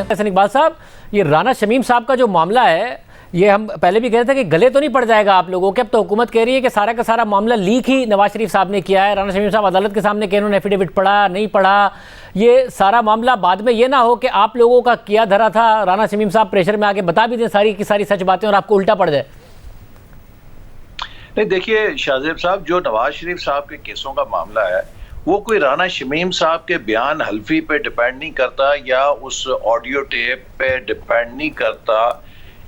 हसन इकबाल साहब, ये राना शमीम साहब का जो मामला है, ये हम पहले भी कह रहे थे कि गले तो नहीं पड़ जाएगा आप लोगों के। अब तो हुकूमत कह रही है कि सारा का सारा मामला लीक ही नवाज शरीफ साहब ने किया है। राना शमीम साहब अदालत के सामने कह उन्होंने एफिडेविट पढ़ा नहीं पढ़ा, ये सारा मामला बाद में ये ना हो कि आप लोगों का किया धरा था, राना शमीम साहब प्रेशर में आके बता भी दें सारी की सारी सच बातें और आपको उल्टा पड़ जाए। नहीं, देखिए शाहजेब साहब, जो नवाज शरीफ साहब के केसों का मामला है वो कोई राना शमीम साहब के बयान हल्फी पे डिपेंड नहीं करता या उस ऑडियो टेप पे डिपेंड नहीं करता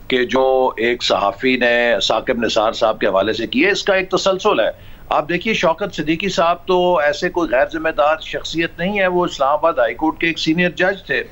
कि जो एक सहाफ़ी ने साकिब निसार साहब के हवाले से किए। इसका एक तसलसल है। आप देखिए, शौकत सिद्दीकी साहब तो ऐसे कोई गैर जिम्मेदार शख्सियत नहीं है, वो इस्लामाबाद हाई कोर्ट के एक सीनियर जज थे।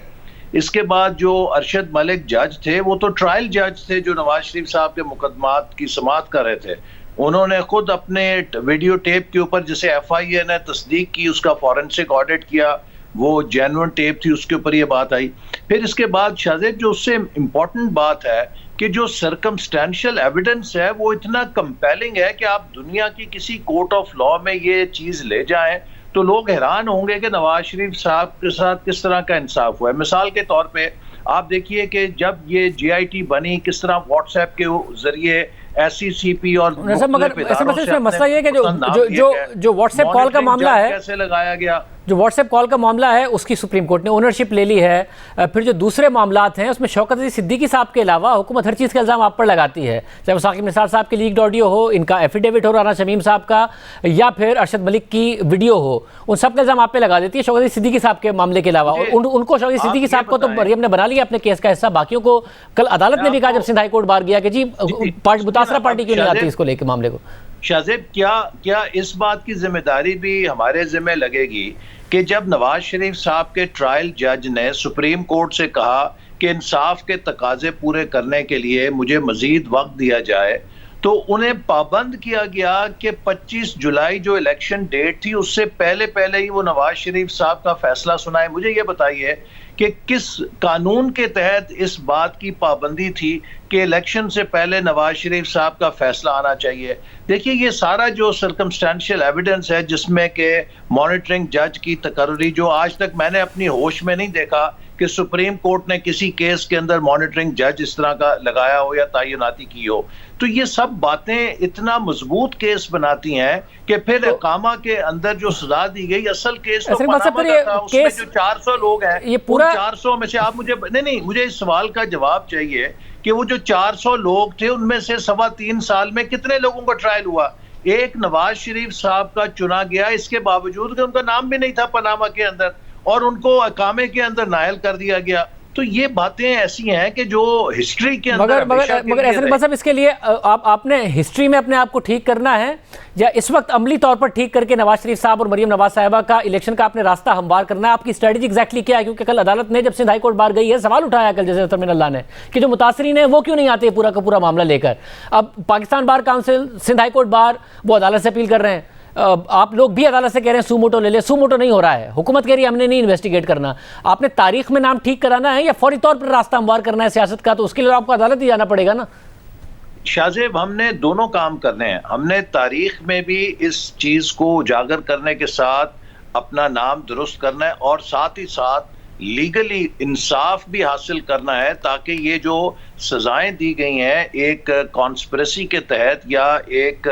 इसके बाद जो अरशद मलिक जज थे वो तो ट्रायल जज थे जो नवाज शरीफ साहब के मुकदमात की समाअत कर रहे थे। उन्होंने खुद अपने वीडियो टेप के ऊपर, जिसे FIA ने तस्दीक की, उसका फॉरेंसिक ऑडिट किया, वो जेन्युइन टेप थी, उसके ऊपर ये बात आई। फिर इसके बाद शाहजेब, जो उससे इम्पोर्टेंट बात है कि जो सर्कमस्टेंशियल एविडेंस है वो इतना कंपेलिंग है कि आप दुनिया की किसी कोर्ट ऑफ लॉ में ये चीज़ ले जाएं तो लोग हैरान होंगे कि नवाज शरीफ साहब के साथ किस तरह का इंसाफ हुआ है। मिसाल के तौर पे आप देखिए कि जब ये JIT बनी, किस तरह व्हाट्सएप के जरिए SCCP और मगर इसमें मसला ये है कि जो व्हाट्सएप कॉल का मामला है, कैसे लगाया गया, जो व्हाट्सएप कॉल का मामला है उसकी सुप्रीम कोर्ट ने ओनरशिप ले ली है। फिर जो दूसरे मामलात हैं उसमें शौकत अली सिद्दीकी साहब के अलावा हुकूमत हर चीज़ का इल्ज़ाम आप पर लगाती है, चाहे वो साकिब निसार साहब की लीक्ड ऑडियो हो, इनका एफिडेविट हो राना शमीम साहब का, या फिर अरशद मलिक की वीडियो हो, उन सब का इल्ज़ाम आप पे लगा देती है शौकत अली सिद्दीकी साहब के मामले के अलावा। उनको शौकत अली सिद्दीकी साहब को तो मरियम ने बना लिया अपने केस का हिस्सा, बाकियों को कल अदालत ने भी कहा जब सिंध हाई कोर्ट बाहर गया कि जी मुतासरा पार्टी क्यों नहीं आती इसको लेकर मामले को। शाहजेब, क्या इस बात की जिम्मेदारी भी हमारे जिम्मे लगेगी कि जब नवाज शरीफ साहब के ट्रायल जज ने सुप्रीम कोर्ट से कहा कि इंसाफ के तकाजे पूरे करने के लिए मुझे मजीद वक्त दिया जाए, तो उन्हें पाबंद किया गया कि 25 जुलाई जो इलेक्शन डेट थी उससे पहले पहले ही वो नवाज शरीफ साहब का फैसला सुनाए। मुझे ये बताइए कि किस कानून के तहत इस बात की पाबंदी थी कि इलेक्शन से पहले नवाज शरीफ साहब का फैसला आना चाहिए। देखिए, ये सारा जो सर्कमस्टेंशियल एविडेंस है जिसमें कि मॉनिटरिंग जज की तकर्री, जो आज तक मैंने अपनी होश में नहीं देखा कि सुप्रीम कोर्ट ने किसी केस के अंदर मॉनिटरिंग जज इस तरह का लगाया हो या तैनाती की हो, तो ये सब बातें इतना मजबूत केस बनाती हैं कि फिर इकामा के अंदर जो सजा दी गई, असल केस तो पनामा का था, उसमें जो 400 लोग हैं, ये पूरा 400 में से आप मुझे इस सवाल का जवाब चाहिए कि वो जो 400 लोग थे उनमें से 3.25 साल में कितने लोगों का ट्रायल हुआ? एक नवाज शरीफ साहब का चुना गया, इसके बावजूद कि उनका नाम भी नहीं था पनामा के अंदर, और उनको अकामे के अंदर नायल कर दिया गया। तो ये बातें ऐसी हैं कि जो हिस्ट्री के अंदर मगर ऐसे मतलब इसके लिए आपने हिस्ट्री में अपने आप को ठीक करना है या इस वक्त अमली तौर पर ठीक करके नवाज शरीफ साहब और मरियम नवाज साहिबा का इलेक्शन का आपने रास्ता हमवार करना है? आपकी स्ट्रेटजी एग्जैक्टली क्या है? क्योंकि कल अदालत ने जब सिंध हाई कोर्ट बाहर गई है, सवाल उठाया कल जैसे तरमीन अल्लाह ने कि जो मुतासरीन है वो क्यों नहीं आते पूरा का पूरा मामला लेकर। अब Pakistan bar council, Sindh high court bar, वो अदालत से अपील कर रहे हैं, आप लोग भी अदालत से कह रहे हैं सूमोटो ले ले, सूमोटो नहीं हो रहा है, हुकूमत कह रही है हमने नहीं इन्वेस्टिगेट करना। आपने तारीख में नाम ठीक कराना है या फौरी तौर पर रास्ता हमवार करना है सियासत का, तो उसके लिए आपको अदालत ही जाना पड़ेगा ना। शाहजेब, हमने दोनों काम करने हैं। हमने तारीख में भी इस चीज को उजागर करने के साथ अपना नाम दुरुस्त करना है और साथ ही साथ लीगली इंसाफ भी हासिल करना है, ताकि ये जो सजाएं दी गई हैं एक कॉन्स्पिरेसी के तहत या एक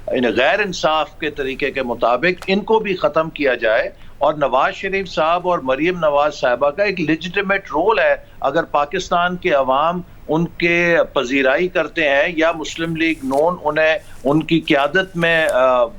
गैर इंसाफ के तरीके के मुताबिक, इनको भी ख़त्म किया जाए। और नवाज शरीफ साहब और मरियम नवाज साहिबा का एक लेजिटिमेट रोल है। अगर पाकिस्तान के अवाम उनके पजीराई करते हैं या मुस्लिम लीग नून उन्हें उनकी क़यादत में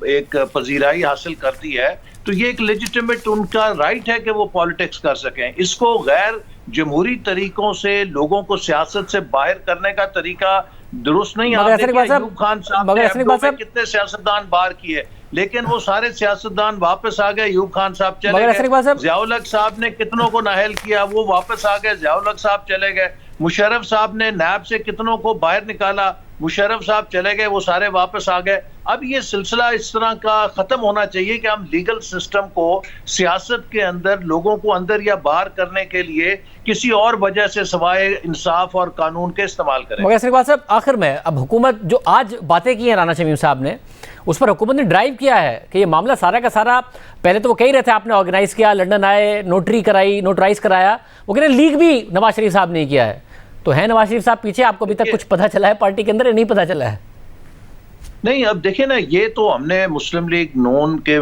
एक पजीराई हासिल करती है, तो ये एक लेजिटिमेट उनका राइट है कि वो पॉलिटिक्स कर सकें। इसको गैर जमहूरी तरीकों से लोगों को सियासत से बाहर करने का तरिका दुरुस्त नहीं। आप देखिए, अयूब खान साहब ने कितने सियासतदान बाहर किए, लेकिन वो सारे सियासतदान वापस आ गए, अयूब खान साहब चले गए। ज़ियाउल हक साहब ने कितनों को नाहल किया, वो वापस आ गए, ज़ियाउल हक साहब चले गए। मुशर्रफ साहब ने नैब से कितनों को बाहर निकाला, मुशर्रफ साहब चले गए, वो सारे वापस आ गए। अब ये सिलसिला इस तरह का खत्म होना चाहिए कि हम लीगल सिस्टम को सियासत के अंदर लोगों को अंदर या बाहर करने के लिए किसी और वजह से सिवाय इंसाफ और कानून के इस्तेमाल करें। मगर इकबाल साहब, आखिर में अब हुकूमत जो आज बातें की हैं राना शमीम साहब ने, उस पर हुकूमत ने ड्राइव किया है कि ये मामला सारा का सारा, पहले तो वो कह ही रहे थे आपने ऑर्गेनाइज किया, लंदन आए, नोटरी कराई, नोटराइज कराया, वो कह रहे लीक भी नवाज शरीफ साहब ने किया है। तो है नवाज शरीफ साहब पीछे? आपको अभी तक कुछ पता चला है पार्टी के अंदर या नहीं पता चला है? नहीं, अब देखिए ना, ये तो हमने मुस्लिम लीग नून के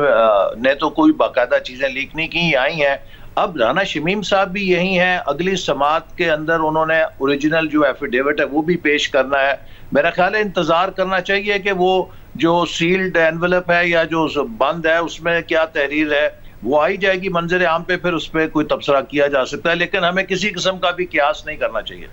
ने तो कोई बाकायदा चीजें लीक नहीं की, आई हैं। अब राना शमीम साहब भी यही हैं, अगली समात के अंदर उन्होंने ओरिजिनल जो एफिडेविट है वो भी पेश करना है। मेरा ख्याल है इंतजार करना चाहिए कि वो जो सील्ड एनवेलप है या जो बंद है उसमें क्या तहरीर है वो आई जाएगी मंजर आम पे, फिर उस पर कोई तबसरा किया जा सकता है, लेकिन हमें किसी किस्म का भी क्यास नहीं करना चाहिए।